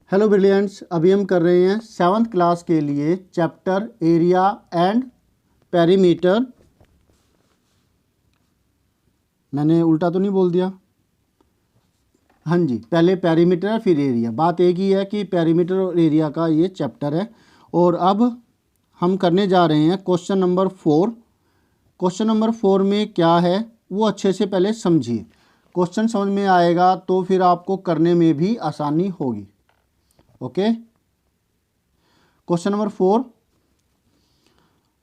Hello brilliants, अभी हम कर रहे हैं 7th क्लास के लिए चैप्टर एरिया एंड पेरीमीटर। मैंने उल्टा तो नहीं बोल दिया? हाँ जी, पहले पेरीमीटर फिर एरिया। बात एक ही है कि पेरीमीटर और एरिया का ये चैप्टर है। और अब हम करने जा रहे हैं क्वेश्चन नंबर 4। क्वेश्चन नंबर 4 में क्या है वो अच्छे से पहले समझिए। क्वेश्चन समझ में आएगा तो फिर आपको करने में भी आसानी होगी। Okay, question number 4।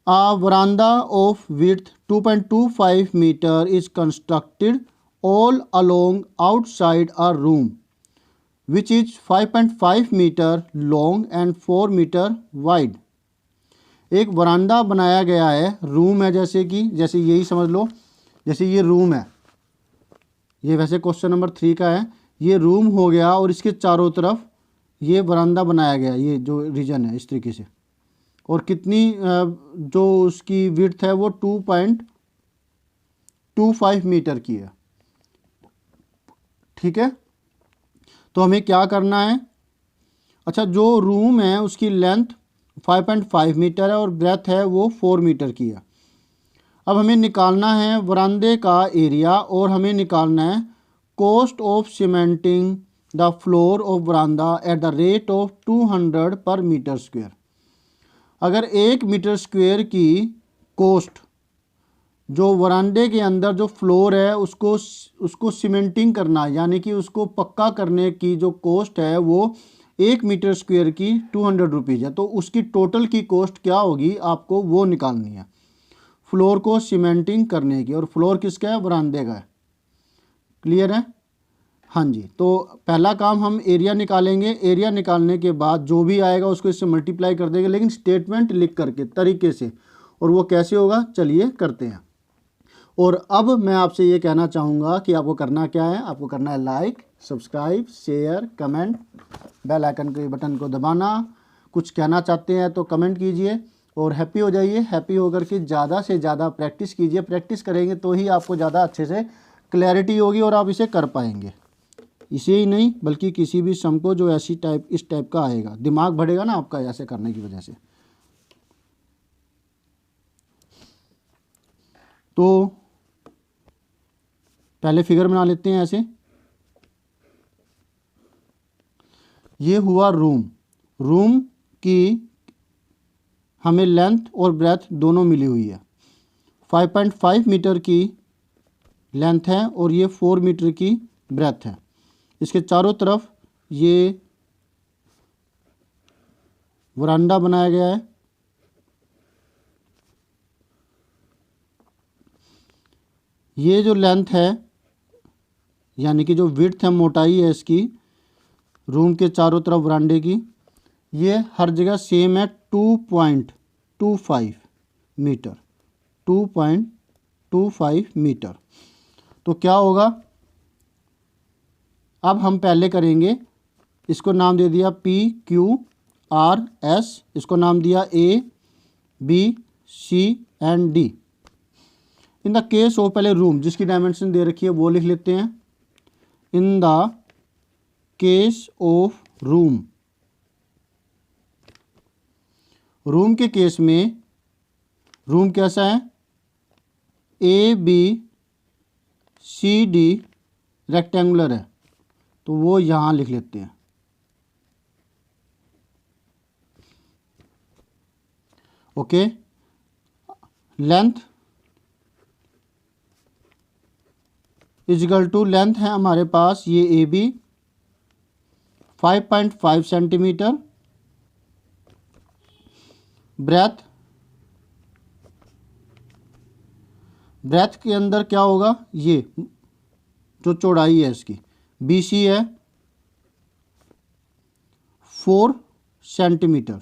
A veranda of width 2.25 meter is constructed all along outside a room which is 5.5 meter long and 4 meter wide। एक वरांदा बनाया गया है, रूम है, जैसे यही समझ लो, जैसे ये रूम है, ये वैसे क्वेश्चन नंबर 3 का है। ये रूम हो गया और इसके चारों तरफ ये वरांदा बनाया गया, ये जो रीजन है इस तरीके से। और कितनी जो उसकी विड्थ है वो 2.25 मीटर की है। ठीक है, तो हमें क्या करना है? अच्छा, जो रूम है उसकी लेंथ 5.5 मीटर है और ब्रेथ है वो 4 मीटर की है। अब हमें निकालना है वरांदे का एरिया और हमें निकालना है cost of cementing the floor of verandah at the rate of 200 per metre square. अगर 1 मीटर स्क्वायर की कॉस्ट, जो वरांडे के अंदर जो फ्लोर है उसको सीमेंटिंग करना, यानी कि उसको पक्का करने की जो कॉस्ट है वो 1 मीटर स्क्वायर की 200 रुपीज़ है, तो उसकी टोटल की कॉस्ट क्या होगी आपको वो निकालनी है, फ्लोर को सीमेंटिंग करने की। और फ्लोर किसका है? वरांडे का है। क्लियर है? हाँ जी, तो पहला काम हम एरिया निकालेंगे। एरिया निकालने के बाद जो भी आएगा उसको इससे मल्टीप्लाई कर देंगे, लेकिन स्टेटमेंट लिख करके तरीके से। और वो कैसे होगा चलिए करते हैं। और अब मैं आपसे ये कहना चाहूँगा कि आपको करना क्या है? आपको करना है like, subscribe, share, comment, bell icon के बटन को दबाना। कुछ कहना चाहते हैं तो कमेंट कीजिए और हैप्पी हो जाइए। हैप्पी होकर के ज़्यादा से ज़्यादा प्रैक्टिस कीजिए। प्रैक्टिस करेंगे तो ही आपको ज़्यादा अच्छे से क्लैरिटी होगी और आप इसे कर पाएंगे। इसे ही नहीं बल्कि किसी भी सम को जो इस टाइप का आएगा, दिमाग बढ़ेगा ना आपका ऐसे करने की वजह से। तो पहले फिगर बना लेते हैं ऐसे। ये हुआ रूम। रूम की हमें लेंथ और ब्रेथ दोनों मिली हुई है। 5.5 मीटर की लेंथ है और ये 4 मीटर की ब्रेथ है। इसके चारों तरफ ये वरांडा बनाया गया है। ये जो लेंथ है यानी कि जो विड्थ है, मोटाई है इसकी रूम के चारों तरफ वरांडे की, ये हर जगह सेम है 2.25 मीटर। 2.25 मीटर। तो क्या होगा? अब हम पहले करेंगे, इसको नाम दे दिया PQRS, इसको नाम दिया ABC and D। In the case of, पहले रूम जिसकी डायमेंशन दे रखी है वो लिख लेते हैं। In the case of room, room के केस में रूम कैसा है? ABCD रेक्टेंगुलर है, तो वो यहाँ लिख लेते हैं। Okay, length is equal to, length है हमारे पास ये AB 5.5 सेंटीमीटर, ब्रेथ के अंदर क्या होगा? ये जो चौड़ाई है इसकी BC है 4 सेंटीमीटर।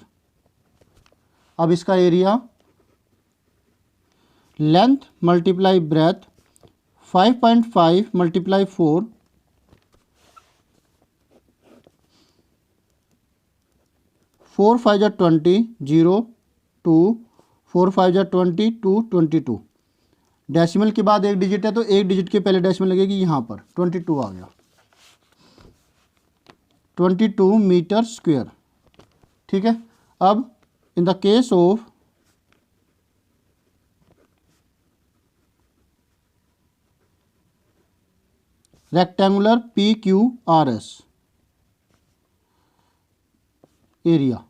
अब इसका area, length multiply breath 5.5 multiply 4, 4 5 जा 20, 0 2, 4 5 जा 20, 2 22। डेसिमल के बाद एक डिजिट है तो एक डिजिट के पहले डेसिमल लगेगी, यहाँ पर 22 आ गया। 22 मीटर स्क्वायर। ठीक है। अब in the case of rectangular PQRS area,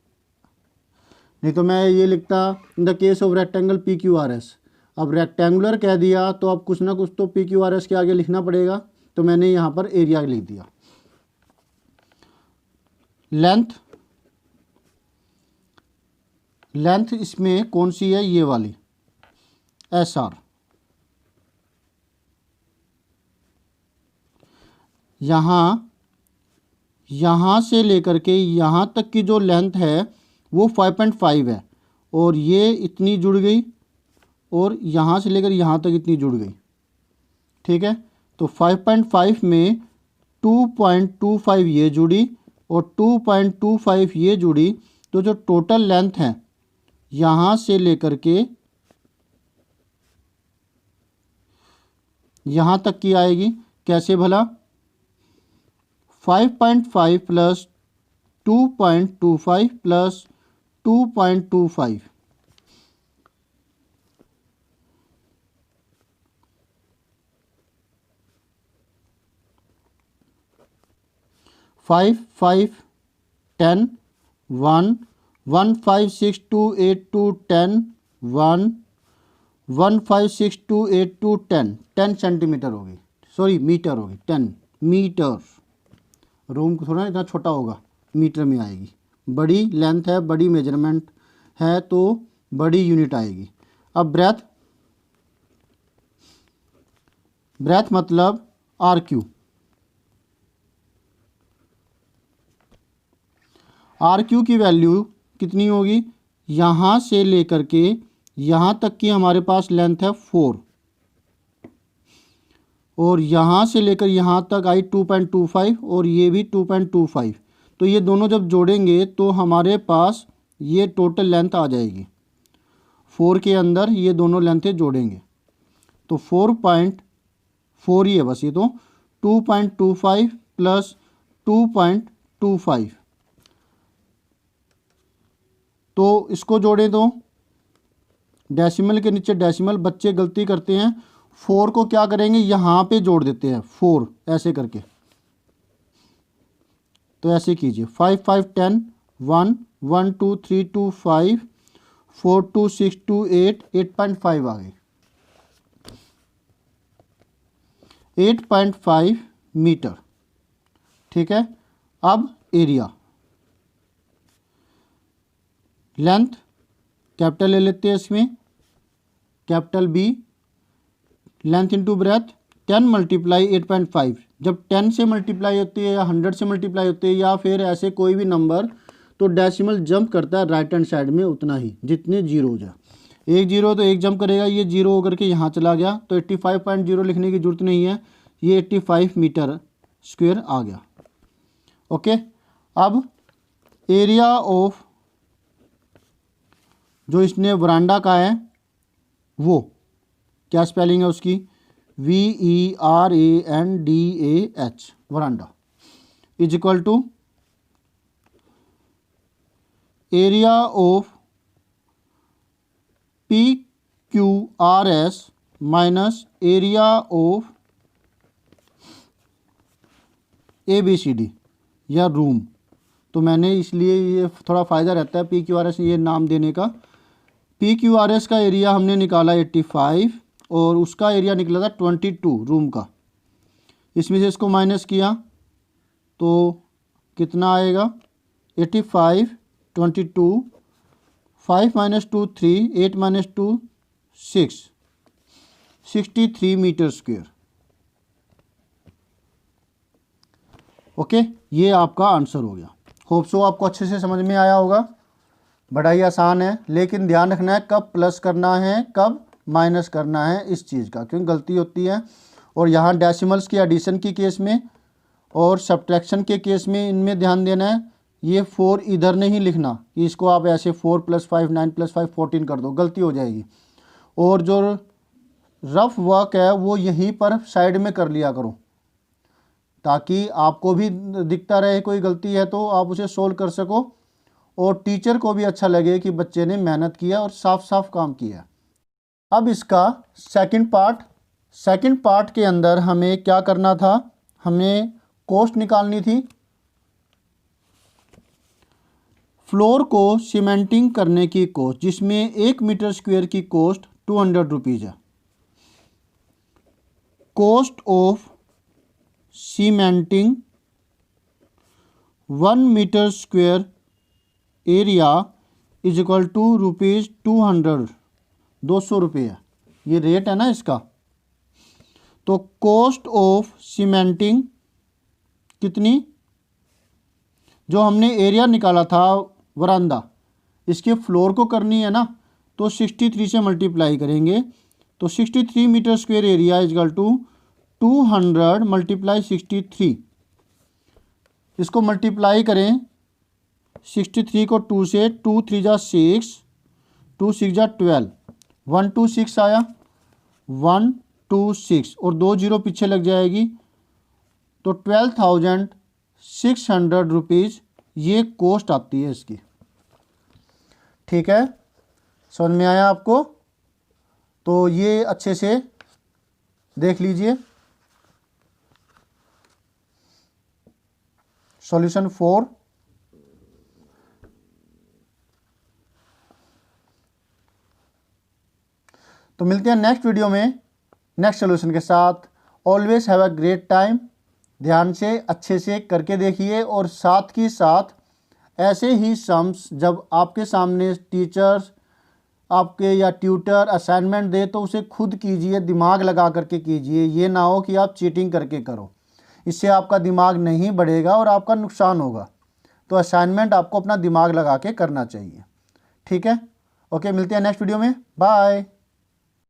नहीं तो मैं ये लिखता in the case of rectangle PQRS। अब रेक्टेंगुलर कह दिया तो अब कुछ ना कुछ तो PQRS के आगे लिखना पड़ेगा, तो मैंने यहाँ पर एरिया लिख दिया। लेंथ इसमें कौन सी है, ये वाली SR। यहाँ से लेकर के यहाँ तक की जो लेंथ है वो 5.5 है, और ये इतनी जुड़ गई, और यहाँ से लेकर यहाँ तक इतनी जुड़ गई। ठीक है। तो 5.5 में 2.25 ये जुड़ी और 2.25 ये जुड़ी, तो जो टोटल लेंथ है यहाँ से लेकर के यहाँ तक की आएगी। कैसे भला, 5.5 प्लस 2.25 प्लस 2.25, 5 5 10 1 1 5 6 2 8 2 10 1 1 5 6 2 8 2 10 सेंटीमीटर होगी, सॉरी मीटर होगी, 10 मीटर। रूम को थोड़ा इतना छोटा होगा, मीटर में आएगी। बड़ी लेंथ है, बड़ी मेजरमेंट है, तो बड़ी यूनिट आएगी। अब ब्रेथ मतलब RQ। RQ की वैल्यू कितनी होगी, यहाँ से लेकर के यहाँ तक की हमारे पास लेंथ है 4, और यहाँ से लेकर यहाँ तक आई 2.25, और ये भी 2.25। तो ये दोनों जब जोड़ेंगे तो हमारे पास ये टोटल लेंथ आ जाएगी। 4 के अंदर ये दोनों लेंथें जोड़ेंगे तो 4.4 ही है बस, ये तो 2.25 प्लस 2.25। तो इसको जोड़ें तो डेसिमल के नीचे डेसिमल, बच्चे गलती करते हैं, 4 को क्या करेंगे यहाँ पे जोड़ देते हैं 4 ऐसे करके। तो ऐसे कीजिए 5 5 10 1 1 2 3 2 5 4 2 6 2 8 8.5 आ गई, 8.5 मीटर। ठीक है। अब एरिया, लेंथ कैपिटल ले लेते हैं इसमें, capital B, length into breadth, 10 multiply 8.5। जब 10 से मल्टीप्लाई होती है या 100 से मल्टीप्लाई होती है या फिर ऐसे कोई भी नंबर, तो डेसिमल जंप करता है राइट हैंड साइड में उतना ही जितने जीरो हो जाए। एक जीरो तो एक जंप करेगा, ये जीरो होकर के यहाँ चला गया, तो 85.0 लिखने की जरूरत नहीं है, ये 85 मीटर स्क्वायर आ गया। ओके। अब एरिया ऑफ जो इसने वरांडा का है वो क्या स्पेलिंग है उसकी, VERANDAH, verandah, is equal to area of PQRS minus area of ABCD या रूम। तो मैंने इसलिए ये थोड़ा फ़ायदा रहता है PQRS ये नाम देने का। PQRS का एरिया हमने निकाला 85 और उसका एरिया निकला था 22 रूम का। इसमें से इसको माइनस किया तो कितना आएगा, 85 22 5 minus 2 3 8 minus 2 6 63 metre square. Okay, ये आपका आंसर हो गया। होप सो आपको अच्छे से समझ में आया होगा। बड़ा ही आसान है, लेकिन ध्यान रखना है कब प्लस करना है कब माइनस करना है इस चीज़ का, क्योंकि गलती होती है। और यहाँ डेसिमल्स की एडिशन की केस में और सब्ट्रैक्शन के केस में इनमें ध्यान देना है। ये 4 इधर नहीं लिखना कि इसको आप ऐसे 4 + 5 9 + 5 14 कर दो, गलती हो जाएगी। और जो रफ वर्क है वो यहीं पर साइड में कर लिया करो, ताकि आपको भी दिखता रहे कोई गलती है तो आप उसे सोल्व कर सको और टीचर को भी अच्छा लगे कि बच्चे ने मेहनत किया और साफ साफ काम किया। अब इसका सेकंड पार्ट के अंदर हमें क्या करना था, हमें कॉस्ट निकालनी थी। फ्लोर को सीमेंटिंग करने की कॉस्ट, जिसमें 1 मीटर स्क्वायर की कॉस्ट 200 रुपीज़ है। Cost of cementing 1 metre square area is equal to rupees 200, 200 रुपये है, ये रेट है ना इसका। तो कॉस्ट ऑफ सीमेंटिंग कितनी, जो हमने एरिया निकाला था वरांदा, इसके फ्लोर को करनी है ना, तो 63 से मल्टीप्लाई करेंगे। तो 63 metre square area is equal to 200 multiply 63। इसको मल्टीप्लाई करें 63 को 2 से, 2 3 जा 6, 2 6 जा 12, 126 आया, 126 और 2 जीरो पीछे लग जाएगी, तो 12,600 रुपीज़ ये कॉस्ट आती है इसकी। ठीक है, समझ में आया आपको? तो ये अच्छे से देख लीजिए। सॉल्यूशन 4, तो मिलते हैं नेक्स्ट वीडियो में नेक्स्ट सॉल्यूशन के साथ। Always have a great time. ध्यान से अच्छे से करके देखिए और साथ ही साथ ऐसे ही सम्स जब आपके सामने टीचर्स आपके या ट्यूटर असाइनमेंट दे तो उसे खुद कीजिए, दिमाग लगा करके कीजिए। ये ना हो कि आप चीटिंग करके करो, इससे आपका दिमाग नहीं बढ़ेगा और आपका नुकसान होगा। तो असाइनमेंट आपको अपना दिमाग लगा के करना चाहिए। ठीक है, ओके, मिलते हैं नेक्स्ट वीडियो में। बाय।